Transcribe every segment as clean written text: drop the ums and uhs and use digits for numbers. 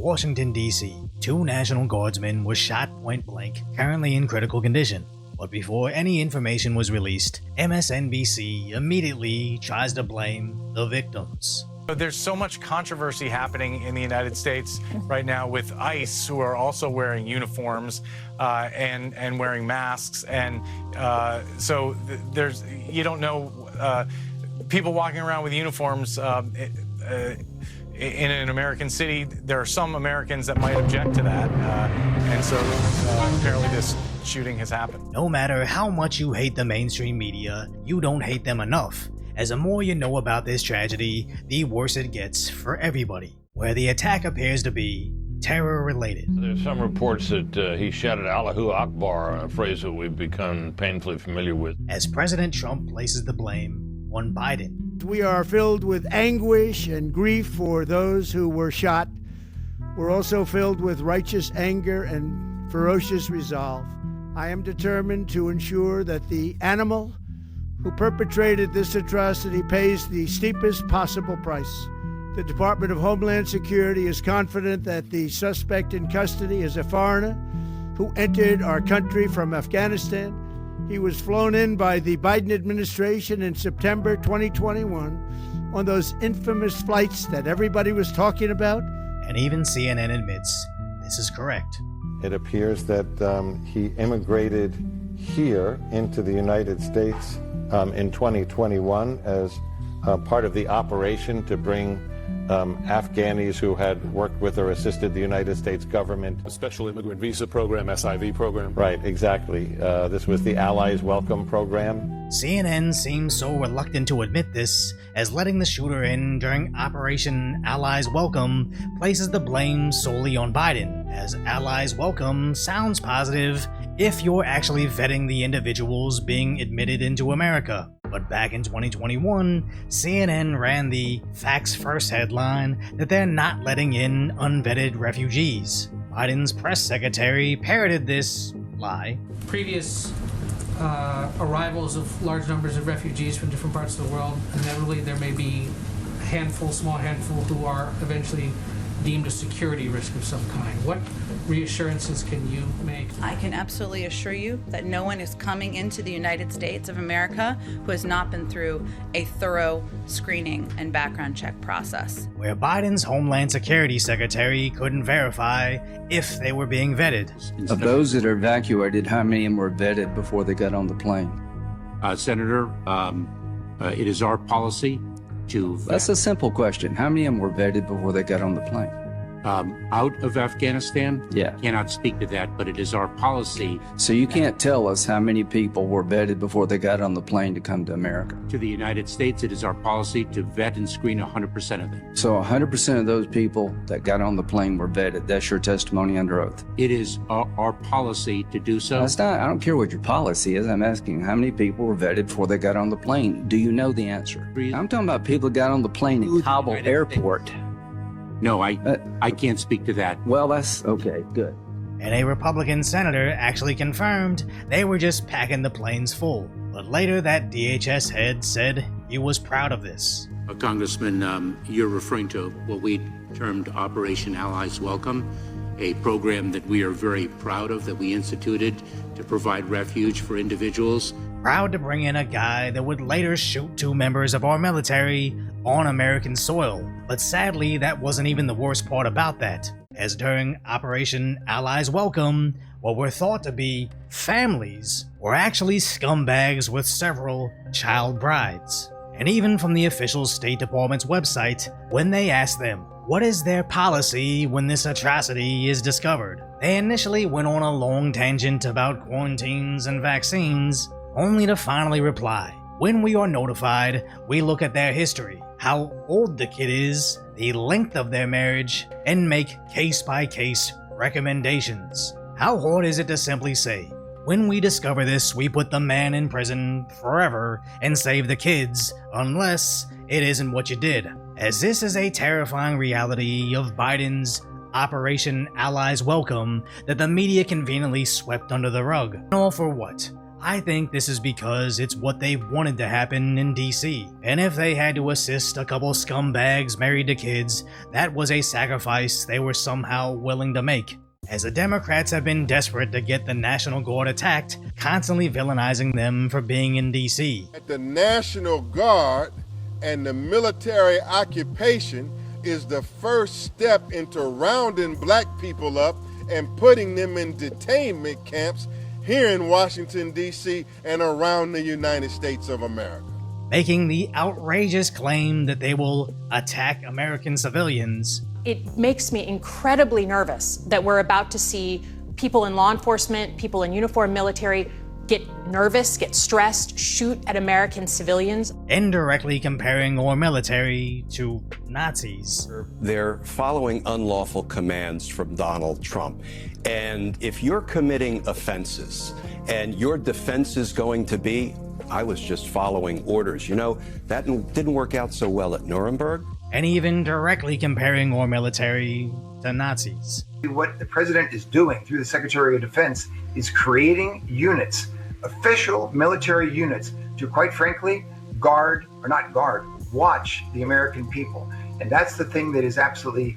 Washington, D.C., 2 National Guardsmen were shot point blank, currently in critical condition. But before any information was released, MSNBC immediately tries to blame the victims. There's so much controversy happening in the United States right now with ICE, who are also wearing uniforms and wearing masks, and so there's, you don't know, people walking around with uniforms in an American city. There are some Americans that might object to that, and so apparently this shooting has happened. No matter how much you hate the mainstream media, you don't hate them enough, as the more you know about this tragedy, the worse it gets for everybody, where the attack appears to be terror-related. There's some reports that he shouted Allahu Akbar, a phrase that we've become painfully familiar with. As President Trump places the blame on Biden. We are filled with anguish and grief for those who were shot. We're also filled with righteous anger and ferocious resolve. I am determined to ensure that the animal who perpetrated this atrocity pays the steepest possible price. The Department of Homeland Security is confident that the suspect in custody is a foreigner who entered our country from Afghanistan. He was flown in by the Biden administration in September 2021 on those infamous flights that everybody was talking about. And even CNN admits this is correct. It appears that he immigrated here into the United States in 2021 as part of the operation to bring Afghanis who had worked with or assisted the United States government. A special immigrant visa program, SIV program. Right, exactly. This was the Allies Welcome program. CNN seems so reluctant to admit this, as letting the shooter in during Operation Allies Welcome places the blame solely on Biden, as Allies Welcome sounds positive if you're actually vetting the individuals being admitted into America. But back in 2021, CNN ran the Facts First headline that they're not letting in unvetted refugees. Biden's press secretary parroted this lie. Previous arrivals of large numbers of refugees from different parts of the world, inevitably there may be a handful, small handful, who are eventually deemed a security risk of some kind. What reassurances can you make? I can absolutely assure you that no one is coming into the United States of America who has not been through a thorough screening and background check process. Where Biden's Homeland Security Secretary couldn't verify if they were being vetted. Of those that are evacuated, how many of them were vetted before they got on the plane? Senator, it is our policy to vet. That's a simple question. How many of them were vetted before they got on the plane? Out of Afghanistan? Yeah. Cannot speak to that, but it is our policy. So you can't tell us how many people were vetted before they got on the plane to come to America? To the United States, it is our policy to vet and screen 100% of them. So 100% of those people that got on the plane were vetted. That's your testimony under oath? It is our policy to do so. That's not, I don't care what your policy is. I'm asking how many people were vetted before they got on the plane. Do you know the answer? I'm talking about people that got on the plane in Kabul airport. No, I can't speak to that. Well, that's okay, good. And a Republican senator actually confirmed they were just packing the planes full. But later that DHS head said he was proud of this. Congressman, you're referring to what we termed Operation Allies Welcome, a program that we are very proud of, that we instituted to provide refuge for individuals. Proud to bring in a guy that would later shoot 2 members of our military on American soil. But sadly, that wasn't even the worst part about that, as during Operation Allies Welcome, what were thought to be families were actually scumbags with several child brides. And even from the official State Department's website, when they asked them, what is their policy when this atrocity is discovered? They initially went on a long tangent about quarantines and vaccines, only to finally reply, when we are notified, we look at their history, how old the kid is, the length of their marriage, and make case-by-case recommendations. How hard is it to simply say, when we discover this, we put the man in prison forever and save the kids, unless it isn't what you did? As this is a terrifying reality of Biden's Operation Allies Welcome that the media conveniently swept under the rug. All for what? I think this is because it's what they wanted to happen in DC, and if they had to assist a couple scumbags married to kids, that was a sacrifice they were somehow willing to make. As the Democrats have been desperate to get the National Guard attacked, constantly villainizing them for being in DC. The National Guard and the military occupation is the first step into rounding black people up and putting them in detainment camps here in Washington, D.C. and around the United States of America. Making the outrageous claim that they will attack American civilians. It makes me incredibly nervous that we're about to see people in law enforcement, people in uniform military, get nervous, get stressed, shoot at American civilians. Indirectly comparing our military to Nazis. They're following unlawful commands from Donald Trump. And if you're committing offenses and your defense is going to be, I was just following orders, you know, that didn't work out so well at Nuremberg. And even directly comparing our military to Nazis. What the president is doing through the Secretary of Defense is creating units, official military units, to quite frankly, watch the American people. And that's the thing that is absolutely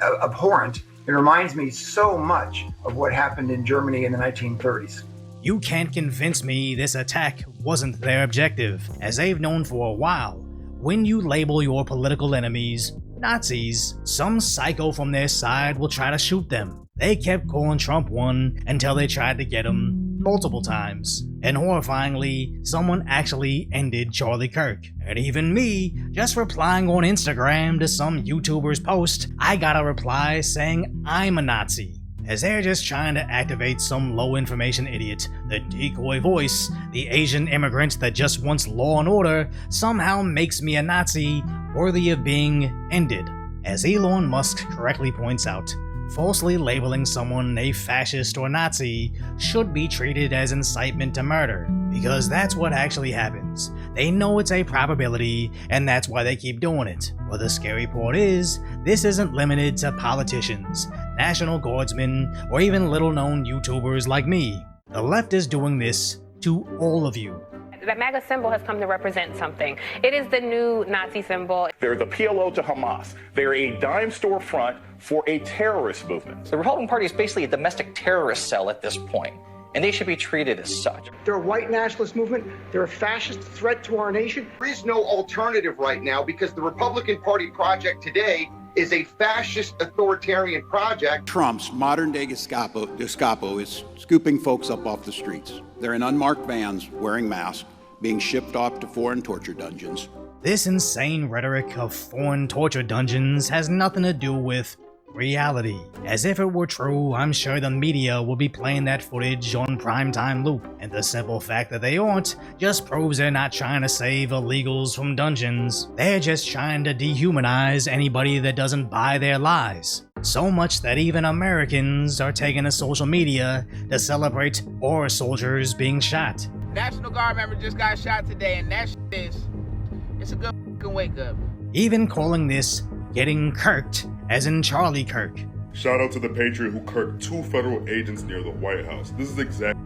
abhorrent. It reminds me so much of what happened in Germany in the 1930s. You can't convince me this attack wasn't their objective, as they've known for a while. When you label your political enemies Nazis, some psycho from their side will try to shoot them. They kept calling Trump one until they tried to get him multiple times. And horrifyingly, someone actually ended Charlie Kirk. And even me, just replying on Instagram to some YouTuber's post, I got a reply saying I'm a Nazi. As they're just trying to activate some low-information idiot, the Decoy voice, the Asian immigrant that just wants law and order, somehow makes me a Nazi worthy of being ended. As Elon Musk correctly points out, falsely labeling someone a fascist or Nazi should be treated as incitement to murder, because that's what actually happens. They know it's a probability, and that's why they keep doing it. But the scary part is, this isn't limited to politicians, National Guardsmen, or even little-known YouTubers like me. The left is doing this to all of you. That MAGA symbol has come to represent something. It is the new Nazi symbol. They're the PLO to Hamas. They're a dime store front for a terrorist movement. The Republican Party is basically a domestic terrorist cell at this point, and they should be treated as such. They're a white nationalist movement. They're a fascist threat to our nation. There is no alternative right now because the Republican Party project today is a fascist authoritarian project. Trump's modern-day Gestapo is scooping folks up off the streets. They're in unmarked vans, wearing masks, being shipped off to foreign torture dungeons. This insane rhetoric of foreign torture dungeons has nothing to do with reality. As if it were true, I'm sure the media will be playing that footage on primetime loop, and the simple fact that they aren't just proves they're not trying to save illegals from dungeons. They're just trying to dehumanize anybody that doesn't buy their lies. So much that even Americans are taking to social media to celebrate our soldiers being shot. National Guard member just got shot today, and that it's a good fucking wake up. Even calling this getting kirked, as in Charlie Kirk. Shout out to the patriot who kirked 2 federal agents near the White House. This is exactly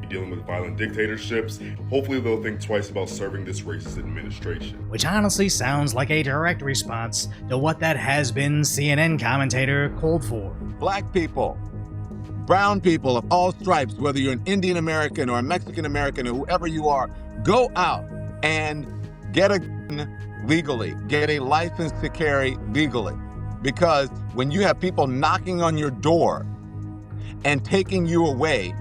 dealing with violent dictatorships. Hopefully they'll think twice about serving this racist administration. Which honestly sounds like a direct response to what that has-been CNN commentator called for. Black people, brown people of all stripes, whether you're an Indian American or a Mexican American or whoever you are, go out and get a gun legally, get a license to carry legally. Because when you have people knocking on your door and taking you away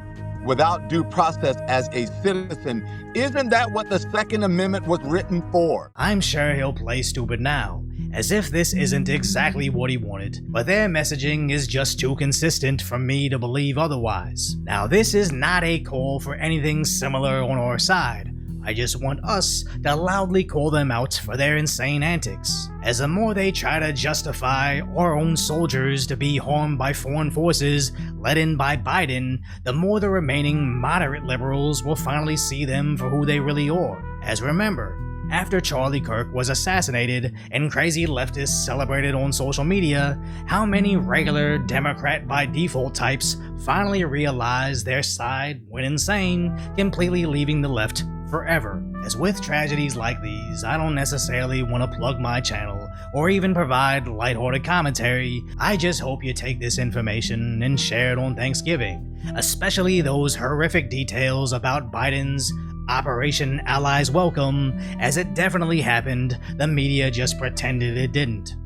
without due process as a citizen, isn't that what the Second Amendment was written for? I'm sure he'll play stupid now, as if this isn't exactly what he wanted, but their messaging is just too consistent for me to believe otherwise. Now, this is not a call for anything similar on our side. I just want us to loudly call them out for their insane antics, as the more they try to justify our own soldiers to be harmed by foreign forces led in by Biden, the more the remaining moderate liberals will finally see them for who they really are. As remember, After Charlie Kirk was assassinated and crazy leftists celebrated on social media, how many regular Democrat by default types finally realized their side went insane, completely leaving the left forever? As with tragedies like these, I don't necessarily want to plug my channel or even provide lighthearted commentary. I just hope you take this information and share it on Thanksgiving, especially those horrific details about Biden's Operation Allies Welcome, as it definitely happened. The media just pretended it didn't.